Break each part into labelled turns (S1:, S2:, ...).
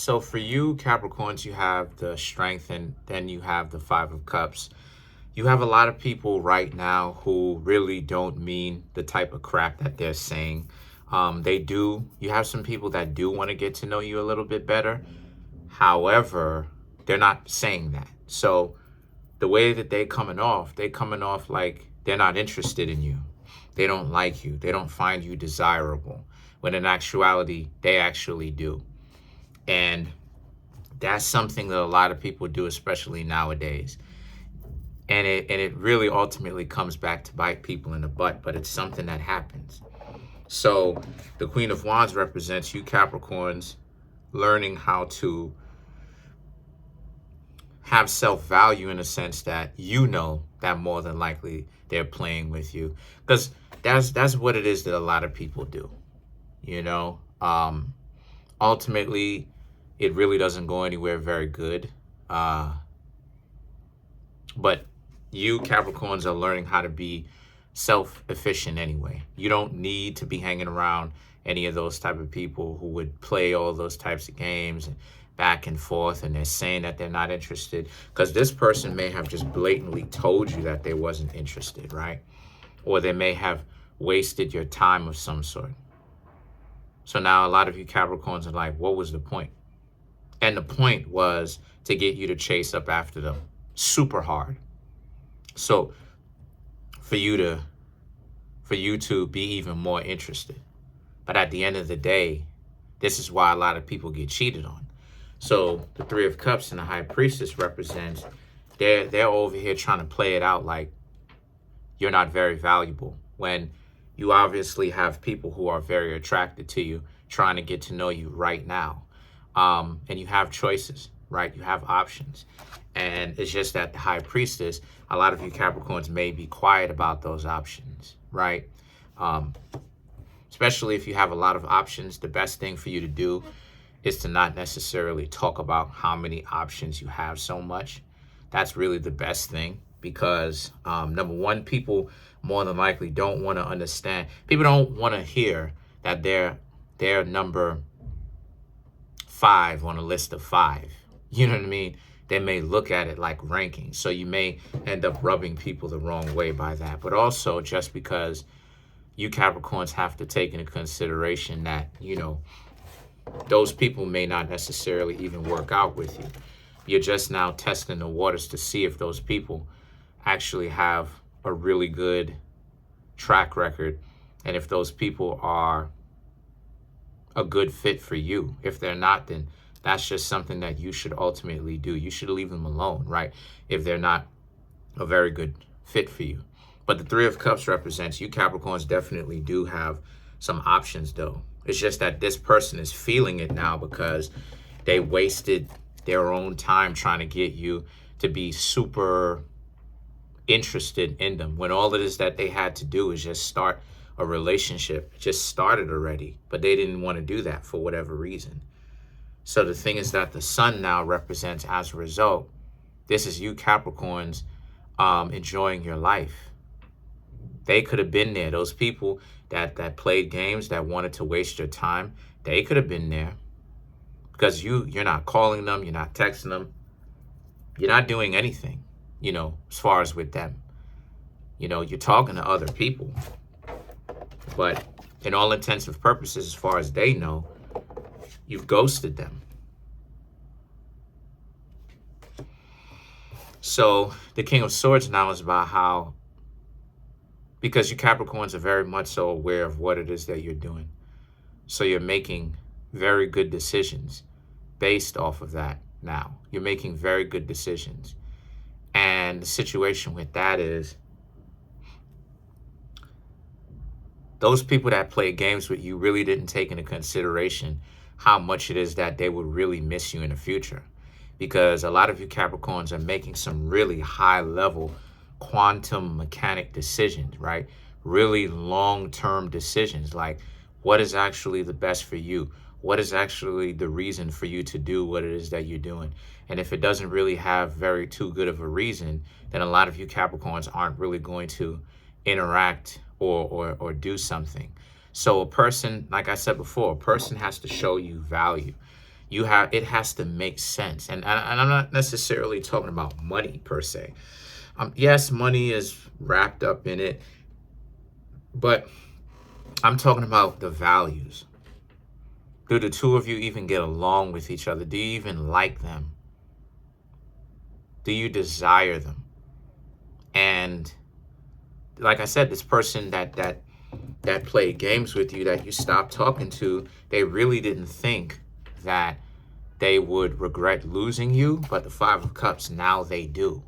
S1: So for you, Capricorns, you have the Strength and then you have the Five of Cups. You have a lot of people right now who really don't mean the type of crap that they're saying. They do. You have some people that do want to get to know you a little bit better. However, they're not saying that. So the way that they coming off like they're not interested in you. They don't like you. They don't find you desirable. When in actuality, they actually do. And that's something that a lot of people do, especially nowadays. And it really ultimately comes back to bite people in the butt, but it's something that happens. So the Queen of Wands represents you Capricorns learning how to have self-value in a sense that you know that more than likely they're playing with you. Because that's what it is that a lot of people do. You know, ultimately, it really doesn't go anywhere very good. But you Capricorns are learning how to be self-efficient anyway. You don't need to be hanging around any of those type of people who would play all those types of games and back and forth, and they're saying that they're not interested because this person may have just blatantly told you that they wasn't interested, right? Or they may have wasted your time of some sort. So now a lot of you Capricorns are like, what was the point? And the point was to get you to chase up after them super hard. So for you to be even more interested. But at the end of the day, this is why a lot of people get cheated on. So the Three of Cups and the High Priestess represents they're over here trying to play it out like you're not very valuable when you obviously have people who are very attracted to you trying to get to know you right now. And you have choices, right? You have options. And it's just that the High Priestess, a lot of you Capricorns may be quiet about those options, right? Especially if you have a lot of options, the best thing for you to do is to not necessarily talk about how many options you have so much. That's really the best thing because number one, people more than likely don't want to understand. People don't want to hear that they're number 5 on a list of 5. You know what I mean? They may look at it like ranking. So you may end up rubbing people the wrong way by that. But also just because you Capricorns have to take into consideration that, you know, those people may not necessarily even work out with you. You're just now testing the waters to see if those people actually have a really good track record and if those people are a good fit for you. If they're not, then that's just something that you should ultimately do. You should leave them alone, right? If they're not a very good fit for you. But the Three of Cups represents you Capricorns definitely do have some options though. It's just that this person is feeling it now because they wasted their own time trying to get you to be super interested in them when all it is that they had to do is just start a relationship. It just started already, but they didn't want to do that for whatever reason. So the thing is that the sun now represents, as a result, this is you Capricorns enjoying your life. They could have been there. Those people that played games, that wanted to waste your time, they could have been there because you're not calling them, you're not texting them, you're not doing anything, you know, as far as with them. You know, you're talking to other people, but in all intents and purposes, as far as they know, you've ghosted them. So the King of Swords now is about how, because you Capricorns are very much so aware of what it is that you're doing. So you're making very good decisions based off of that now. You're making very good decisions. And the situation with that is those people that play games with you really didn't take into consideration how much it is that they would really miss you in the future. Because a lot of you Capricorns are making some really high level quantum mechanic decisions, right? Really long-term decisions, like what is actually the best for you? What is actually the reason for you to do what it is that you're doing? And if it doesn't really have very too good of a reason, then a lot of you Capricorns aren't really going to interact or do something. So a person, like I said before, a person has to show you value. It has to make sense. And I'm not necessarily talking about money per se. Yes, money is wrapped up in it, but I'm talking about the values. Do the two of you even get along with each other? Do you even like them? Do you desire them? And like I said, this person that played games with you, that you stopped talking to, they really didn't think that they would regret losing you, but the Five of Cups, now they do.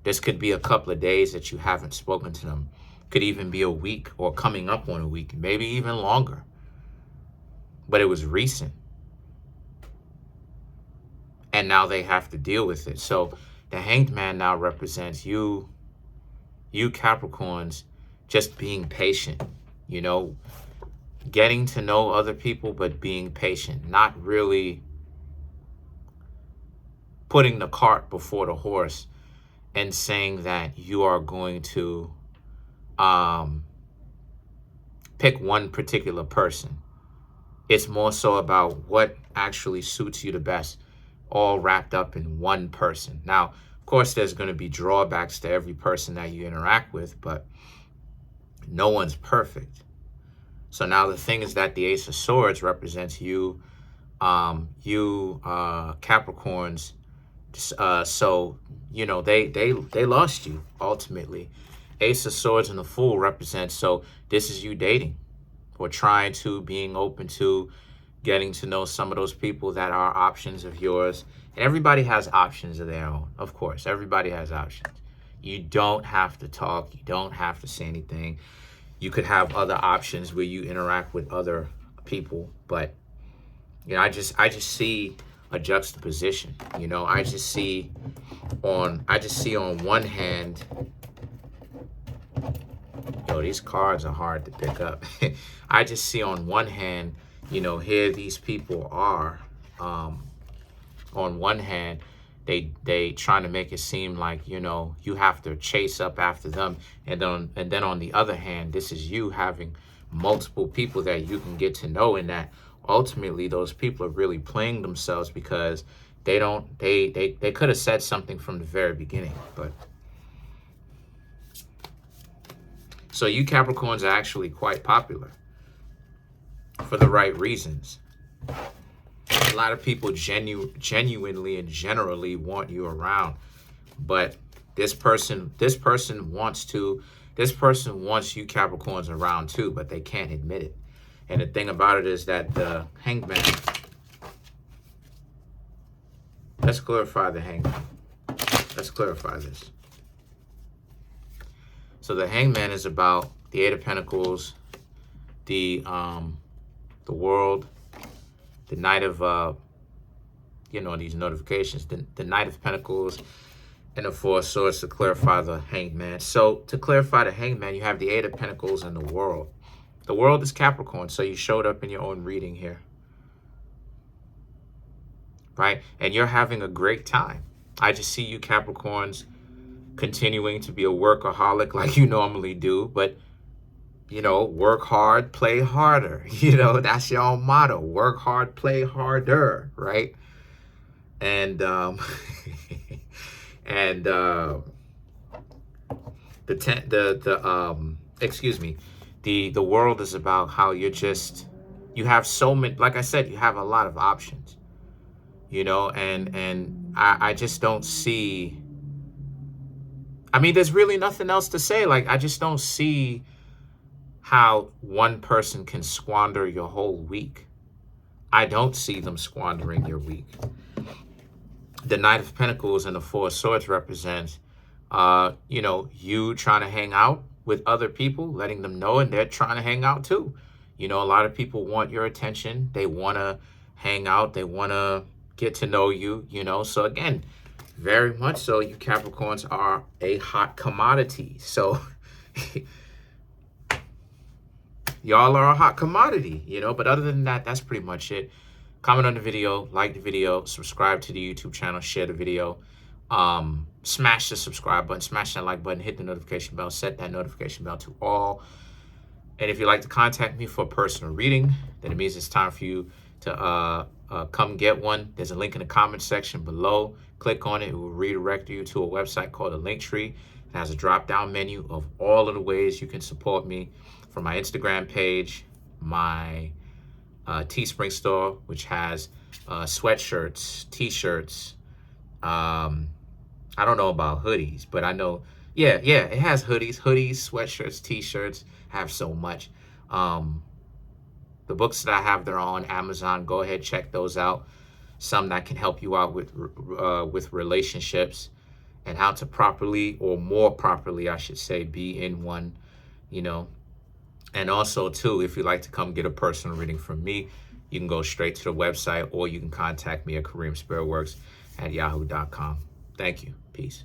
S1: This could be a couple of days that you haven't spoken to them. Could even be a week or coming up on a week, maybe even longer. But it was recent. And now they have to deal with it. So the Hanged Man now represents you Capricorns, just being patient, you know, getting to know other people, but being patient, not really putting the cart before the horse and saying that you are going to pick one particular person. It's more so about what actually suits you the best, all wrapped up in one person. Now, of course, there's going to be drawbacks to every person that you interact with, but no one's perfect. So now the thing is that the Ace of Swords represents you Capricorns. So, you know, they lost you ultimately. Ace of Swords and the Fool represents, so this is you dating or trying to, being open to, getting to know some of those people that are options of yours. And everybody has options of their own. Of course, everybody has options. You don't have to talk. You don't have to say anything. You could have other options where you interact with other people. But, you know, I just see a juxtaposition. You know, I just see on one hand, yo, these cards are hard to pick up. I just see on one hand, you know, here these people are, on one hand, they trying to make it seem like, you know, you have to chase up after them. And then on the other hand, this is you having multiple people that you can get to know, and that ultimately those people are really playing themselves because they could have said something from the very beginning. But so you Capricorns are actually quite popular for the right reasons. A lot of people genuinely and generally want you around, but this person wants you Capricorns around too, but they can't admit it. And the thing about it is that the Hanged Man, let's clarify the Hanged Man. Let's clarify this. So the Hanged Man is about the Eight of Pentacles, the World, the Knight of, you know, these notifications, the Knight of Pentacles, and the Four of Swords to clarify the Hanged Man. So to clarify the Hanged Man, you have the Eight of Pentacles and the World. The World is Capricorn, so you showed up in your own reading here, right? And you're having a great time. I just see you Capricorns continuing to be a workaholic like you normally do, but, you know, work hard, play harder. You know, that's your own motto. Work hard, play harder, right? And the World is about how you have so many, like I said, you have a lot of options, you know, and I just don't see, I mean, there's really nothing else to say. Like, I just don't see how one person can squander your whole week. I don't see them squandering your week. The Knight of Pentacles and the Four of Swords represents, you know, you trying to hang out with other people, letting them know, and they're trying to hang out too. You know, a lot of people want your attention. They want to hang out. They want to get to know you, you know. So again, very much so, you Capricorns are a hot commodity. So y'all are a hot commodity, you know. But other than that, that's pretty much it. Comment on the video, like the video, subscribe to the YouTube channel, share the video, smash the subscribe button, smash that like button, hit the notification bell, set that notification bell to all. And if you'd like to contact me for a personal reading, then it means it's time for you to come get one. There's a link in the comment section below. Click on it. It will redirect you to a website called a Linktree. It has a drop-down menu of all of the ways you can support me, from my Instagram page, my Teespring store, which has sweatshirts, t-shirts. I don't know about hoodies, but I know, yeah, it has hoodies, sweatshirts, t-shirts. Have so much. The books that I have, they're on Amazon. Go ahead, check those out. Some that can help you out with relationships and how to properly, or more properly, I should say, be in one, you know. And also, too, if you'd like to come get a personal reading from me, you can go straight to the website, or you can contact me at Kareemspiritworks@yahoo.com. Thank you. Peace.